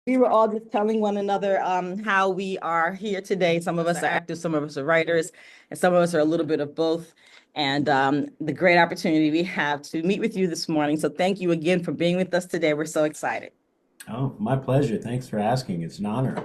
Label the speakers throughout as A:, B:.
A: We were all just telling one another how we are here today. Some of us are actors, some of us are writers, and some of us are a little bit of both. And the great opportunity we have to meet with you this morning. So thank you again for being with us today. We're so excited.
B: Oh, my pleasure. Thanks for asking. It's an honor.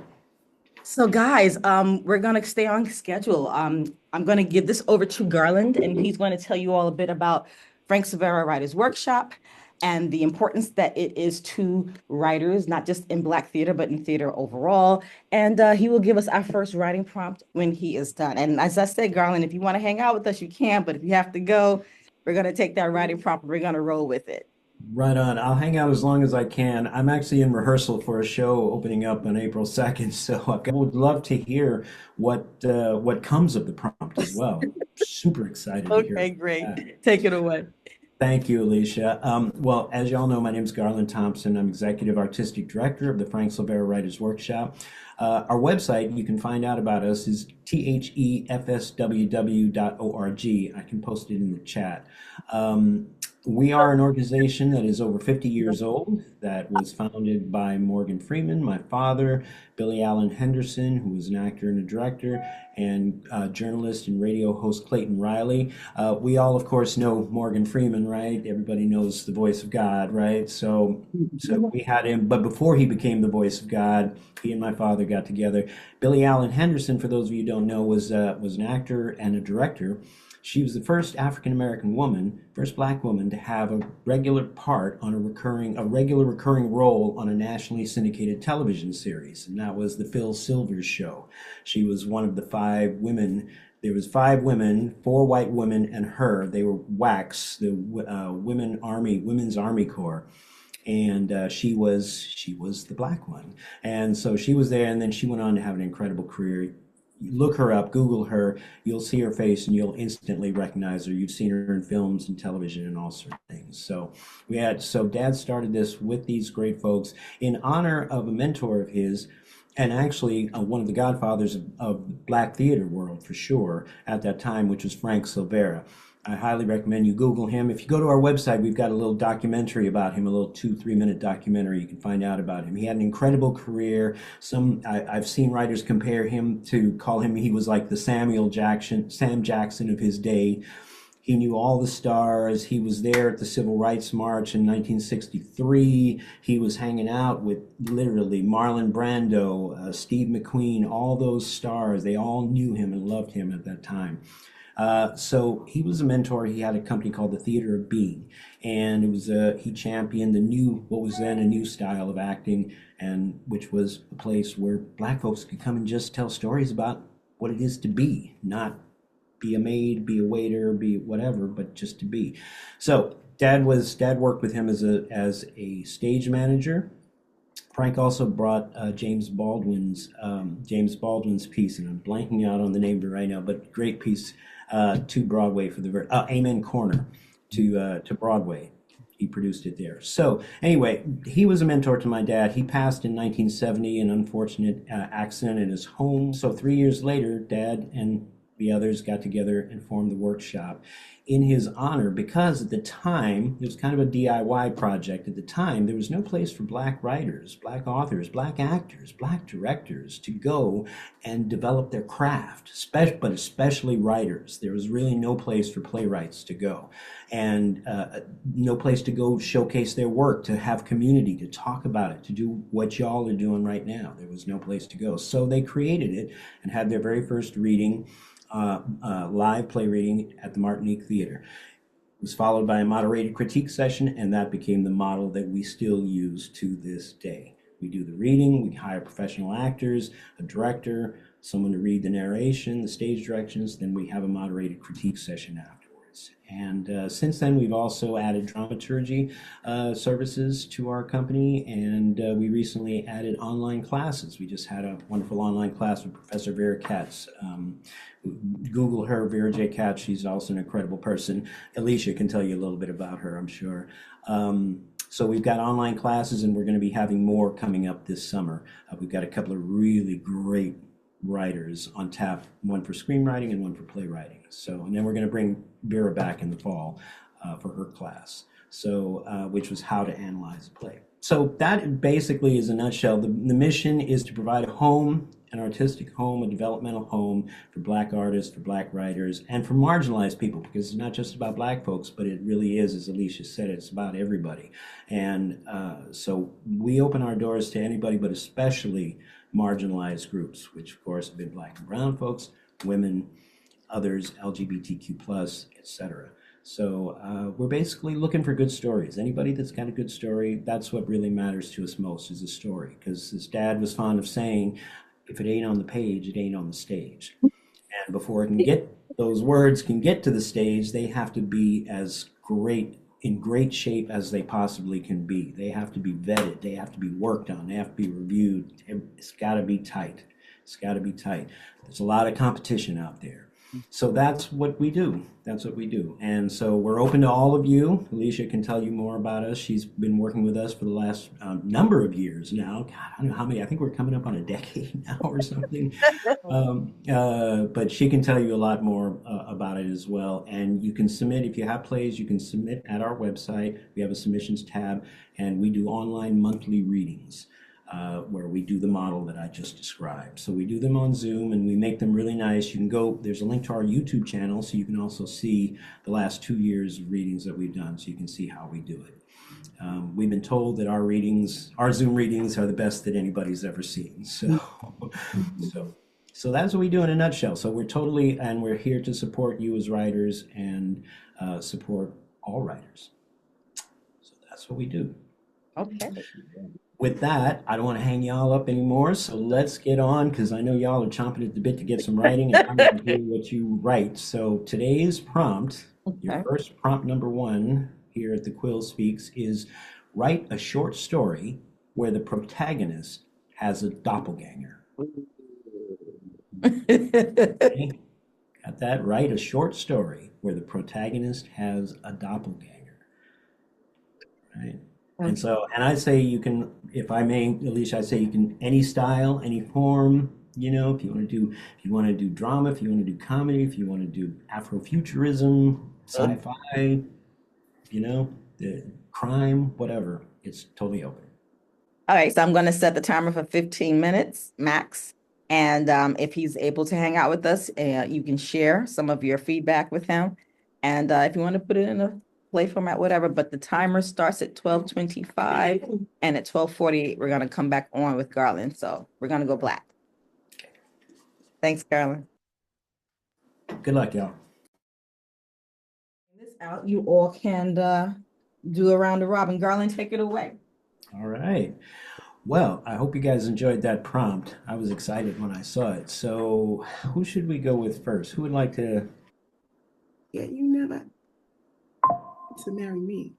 A: So guys, we're gonna stay on schedule. I'm gonna give this over to Garland, and he's going to tell you all a bit about Frank Silvera Writers Workshop and the importance that it is to writers, not just in Black theater, but in theater overall. And he will give us our first writing prompt when he is done. And as I said, Garland, if you want to hang out with us, you can, but if you have to go, we're gonna take that writing prompt, we're gonna roll with it.
B: Right on. I'll hang out as long as I can. I'm actually in rehearsal for a show opening up on April 2nd, so I would love to hear what comes of the prompt as well. Super excited to hear
A: Okay,
B: that.
A: great. Take it away.
B: Thank you, Alicia. Well, as y'all know, my name is Garland Thompson. I'm Executive Artistic Director of the Frank Silvera Writers Workshop. Our website, you can find out about us, is thefsww.org. I can post it in the chat. We are an organization that is over 50 years old, that was founded by Morgan Freeman, my father, Billy Allen Henderson, who was an actor and a director, and journalist and radio host Clayton Riley. We all, of course, know Morgan Freeman, right? Everybody knows the voice of God, right? So we had him, but before he became the voice of God, he and my father got together. Billy Allen Henderson, for those of you who don't know, was an actor and a director. She was the first African American woman, first Black woman to have a regular part on a regular recurring role on a nationally syndicated television series, and that was the Phil Silvers Show. She was one of the five women. There was five women, four white women, and her. They were WACS, the Women's Army Corps, and she was the Black one, and so she was there, and then she went on to have an incredible career. Look her up, Google her, you'll see her face and you'll instantly recognize her. You've seen her in films and television and all sorts of things. So Dad started this with these great folks in honor of a mentor of his, and actually one of the godfathers of the Black theater world for sure at that time, which was Frank Silvera. I highly recommend you Google him. If you go to our website, we've got a little documentary about him, a little 2, 3 minute documentary. You can find out about him. He had an incredible career. I've seen writers compare him to call him, he was like the Sam Jackson of his day. He knew all the stars. He was there at the Civil Rights March in 1963. He was hanging out with literally Marlon Brando, Steve McQueen, all those stars. They all knew him and loved him at that time. So he was a mentor. He had a company called the Theater of Being, and he championed what was then a new style of acting, and which was a place where Black folks could come and just tell stories about what it is to be, not be a maid, be a waiter, be whatever, but just to be. So Dad worked with him as a stage manager. Frank also brought James Baldwin's piece, and I'm blanking out on the name of it right now, but great piece to Broadway for the Amen Corner to Broadway. He produced it there. So anyway, he was a mentor to my dad. He passed in 1970, an unfortunate accident in his home. So 3 years later, Dad and the others got together and formed the workshop in his honor, because at the time it was kind of a DIY project. At the time, there was no place for Black writers, Black authors, Black actors, Black directors to go and develop their craft, but especially writers. There was really no place for playwrights to go, and no place to go showcase their work, to have community, to talk about it, to do what y'all are doing right now. There was no place to go. So they created it and had their very first reading, live play reading at the Martinique Theater. It was followed by a moderated critique session, and that became the model that we still use to this day. We do the reading, we hire professional actors, a director, someone to read the narration, the stage directions, then we have a moderated critique session afterwards. And since then, we've also added dramaturgy services to our company, and we recently added online classes. We just had a wonderful online class with Professor Vera Katz. Google her, Vera J. Katz. She's also an incredible person. Alicia can tell you a little bit about her, I'm sure. So we've got online classes, and we're going to be having more coming up this summer. We've got a couple of really great writers on tap, one for screenwriting and one for playwriting. And then we're going to bring Vera back in the fall for her class, which was how to analyze a play. So that basically is a nutshell. The mission is to provide a home, an artistic home, a developmental home for Black artists, for Black writers, and for marginalized people, because it's not just about Black folks, but it really is, as Alicia said, it's about everybody. And so we open our doors to anybody, but especially marginalized groups, which of course have been Black and brown folks, women, others, LGBTQ plus, etc. So we're basically looking for good stories. Anybody that's got a good story, that's what really matters to us most, is a story. Because his dad was fond of saying, if it ain't on the page, it ain't on the stage. And before it can get, those words can get to the stage, they have to be as great, in great shape as they possibly can be. They have to be vetted, they have to be worked on, they have to be reviewed. It's got to be tight. It's got to be tight. There's a lot of competition out there. So that's what we do. That's what we do. And so we're open to all of you. Alicia can tell you more about us. She's been working with us for the last number of years now. God, I don't know how many. I think we're coming up on a decade now or something. But she can tell you a lot more about it as well. And you can submit, if you have plays, you can submit at our website. We have a submissions tab, and we do online monthly readings. Where we do the model that I just described. So we do them on Zoom and we make them really nice. You can go, there's a link to our YouTube channel, so you can also see the last 2 years of readings that we've done, so you can see how we do it. We've been told that our readings, our Zoom readings, are the best that anybody's ever seen. So that's what we do in a nutshell. So we're totally, and we're here to support you as writers and support all writers. So that's what we do.
A: Okay.
B: With that, I don't want to hang y'all up anymore, so let's get on, because I know y'all are chomping at the bit to get some writing, and I'm going to hear what you write. So today's prompt, your first prompt number 1 here at the Quill Speaks, is write a short story where the protagonist has a doppelganger. Okay? Got that? Write a short story where the protagonist has a doppelganger. Right? And so, and I say you can, if I may, Alicia, I say you can, any style, any form, you know, if you want to do drama, if you want to do comedy, if you want to do Afrofuturism, sci-fi, you know, the crime, whatever, it's totally open.
A: All right, so I'm going to set the timer for 15 minutes max. And if he's able to hang out with us, you can share some of your feedback with him. And if you want to put it in a play format, whatever, but the timer starts at 12:25, and at 12:48, we're going to come back on with Garland. So we're going to go black. Thanks, Garland.
B: Good luck, y'all.
A: This out, you all can do a round of robin. Garland, take it away.
B: All right. Well, I hope you guys enjoyed that prompt. I was excited when I saw it. So who should we go with first? Who would like to?
C: Yeah, you never to marry me.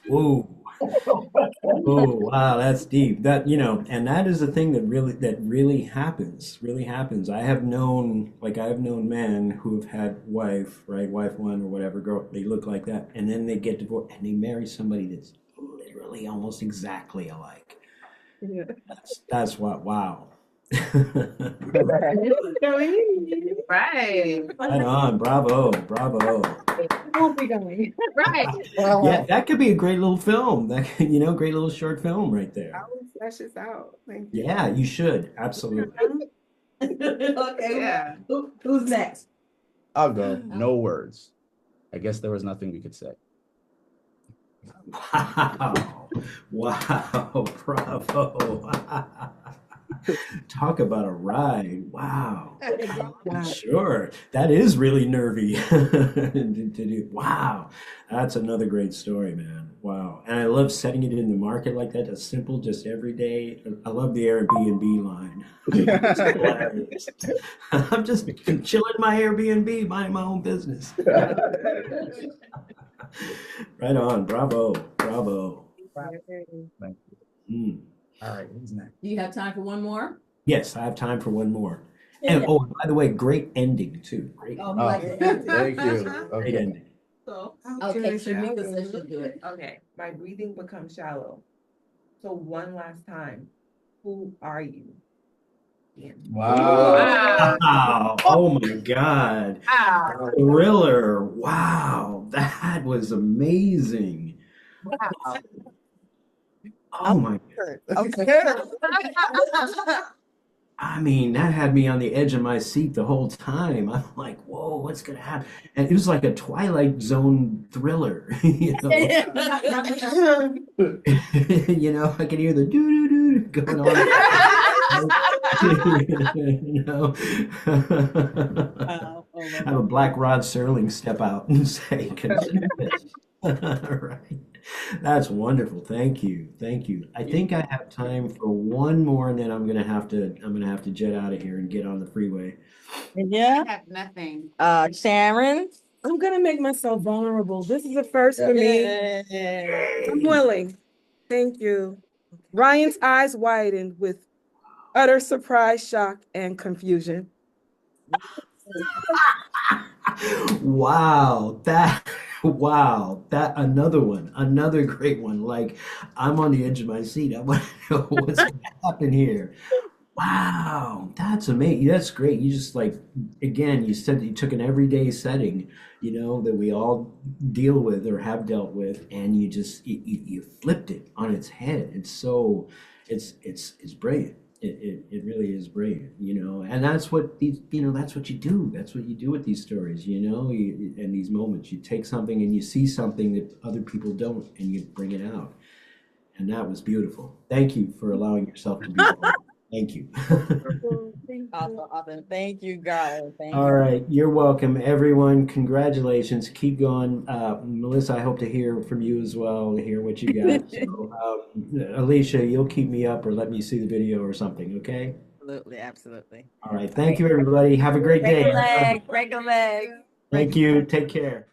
B: Whoa. Oh, wow, that's deep. That, you know, and that is the thing that really happens, I have known men who have had wife 1 or whatever, girl, they look like that, and then they get divorced and they marry somebody that's literally almost exactly alike.
C: Yeah.
B: That's what, wow.
C: Right.
B: Right on, bravo.
C: Won't be going. Right.
B: Yeah, that could be a great little film. That could, you know, great little short film right there.
C: I will flesh this out. Thank you.
B: Yeah, you should. Absolutely.
A: Okay,
C: Yeah.
A: who's next?
D: I'll go. No words. I guess there was nothing we could say.
B: Wow, bravo. Talk about a ride. Wow. Sure. That is really nervy to do. Wow. That's another great story, man. Wow. And I love setting it in the market like that. That's simple, just every day. I love the Airbnb line. It's hilarious. I'm just chilling my Airbnb, minding my own business. Right on. Bravo.
D: Thank you.
B: Mm.
D: All right, who's next?
A: Do you have time for one more?
B: Yes, I have time for one more. And oh, by the way, great ending too. Great,
A: Oh,
D: Oh,
A: like
D: thank you.
B: great
D: Okay.
B: ending.
C: So,
A: Okay, Shamika says she'll do it.
C: okay, my breathing becomes shallow. So one last time, who are you? Yeah.
D: Wow.
B: Wow. Oh my God.
C: Wow.
B: Thriller. Wow. That was amazing.
A: Wow.
B: Oh my,
A: Okay.
B: I mean, that had me on the edge of my seat the whole time. I'm like, whoa, what's gonna happen? And it was like a Twilight Zone thriller, you know. You know, I can hear the doo doo doo going on. You know,
A: Oh, oh my
B: have a black Rod Serling step out and say, "Consider this." Right. That's wonderful. Thank you. Thank you. I think I have time for one more, and then I'm gonna have to jet out of here and get on the freeway.
A: Yeah.
E: I have nothing.
A: Sharon.
F: I'm gonna make myself vulnerable. This is a first for me. I'm willing. Thank you. Ryan's eyes widened with utter surprise, shock, and confusion.
B: Wow, that another great one. Like I'm on the edge of my seat. I want to know what's gonna happen here. Wow, that's amazing. That's great. You just like, again, you said that you took an everyday setting, you know, that we all deal with or have dealt with, and you flipped it on its head. It's so, it's brilliant. It really is brilliant, you know, and that's what these, you know, that's what you do. That's what you do with these stories, you know, and these moments. You take something and you see something that other people don't, and you bring it out. And that was beautiful. Thank you for allowing yourself to be vulnerable. Thank you.
A: Awesome, awesome. Thank you, Garland. Thank
B: All
A: you.
B: right, you're welcome, everyone. Congratulations. Keep going. Melissa, I hope to hear from you as well, to hear what you got. So, Alicia, you'll keep me up or let me see the video or something, okay?
A: Absolutely, absolutely.
B: All right, thank you, everybody. Have a great day.
A: Break a leg.
B: Thank you. Take care.